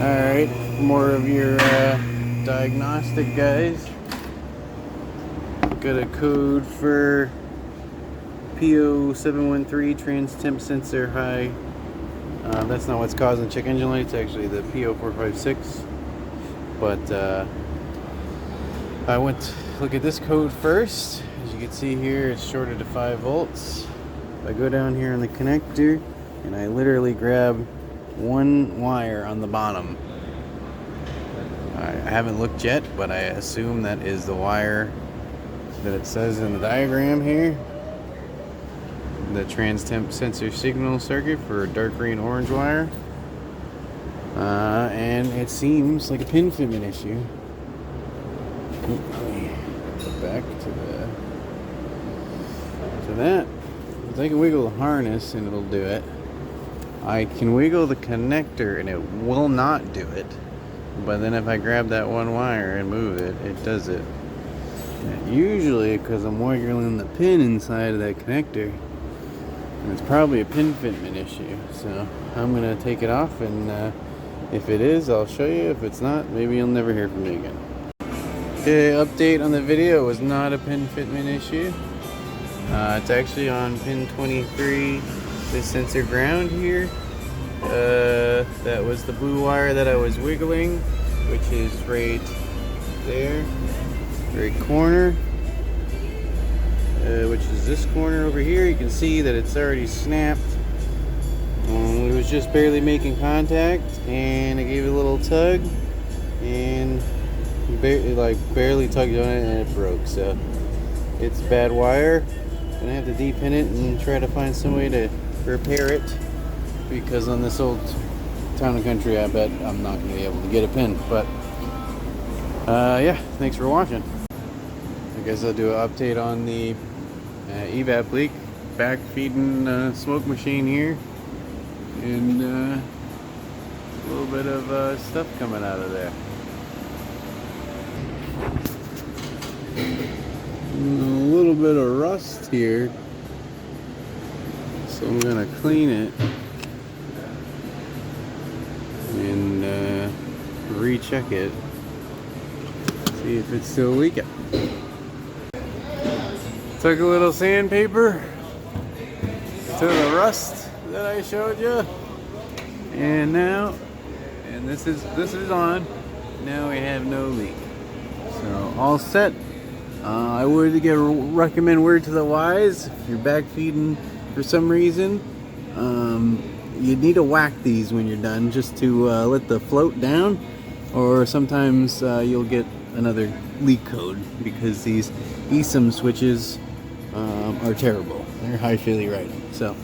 Alright, more of your diagnostic guys. Got a code for p0713 trans temp sensor high. That's not what's causing check engine light, it's actually the p0456. But I went to look at this code first. As you can see here, it's shorted to 5 volts. I go down here on the connector and I literally grab one wire on the bottom. I haven't looked yet, but I assume that is the wire that it says in the diagram here. The trans temp sensor signal circuit for dark green orange wire. And it seems like a pin fitment issue. Let me go back to that. If I can wiggle the harness and it'll do it. I can wiggle the connector and it will not do it. But then if I grab that one wire and move it, it does it. And usually because I'm wiggling the pin inside of that connector. And it's probably a pin fitment issue. So I'm going to take it off, and if it is, I'll show you. If it's not, maybe you'll never hear from me again. Okay, update on the video. It was not a pin fitment issue. It's actually on pin 23, this sensor ground here. That was the blue wire that I was wiggling, which is right there, right corner, which is this corner over here. You can see that it's already snapped. It was just barely making contact, and I gave it a little tug, and barely tugged on it, and it broke. So it's bad wire. Gonna have to depin it and try to find some way to repair it, because on this old Town and Country, I bet I'm not gonna be able to get a pin. But yeah, thanks for watching. I guess I'll do an update on the evap leak. Back feeding smoke machine here, and a little bit of stuff coming out of there. A little bit of rust here, so I'm gonna clean it and recheck it, see if it's still leaking. Took a little sandpaper to the rust that I showed you, and now, and this is on. Now we have no leak, so all set. I would recommend word to the wise. If you're back feeding for some reason, you need to whack these when you're done, just to let the float down, or sometimes you'll get another leak code, because these esim switches are terrible. They're high failure item. So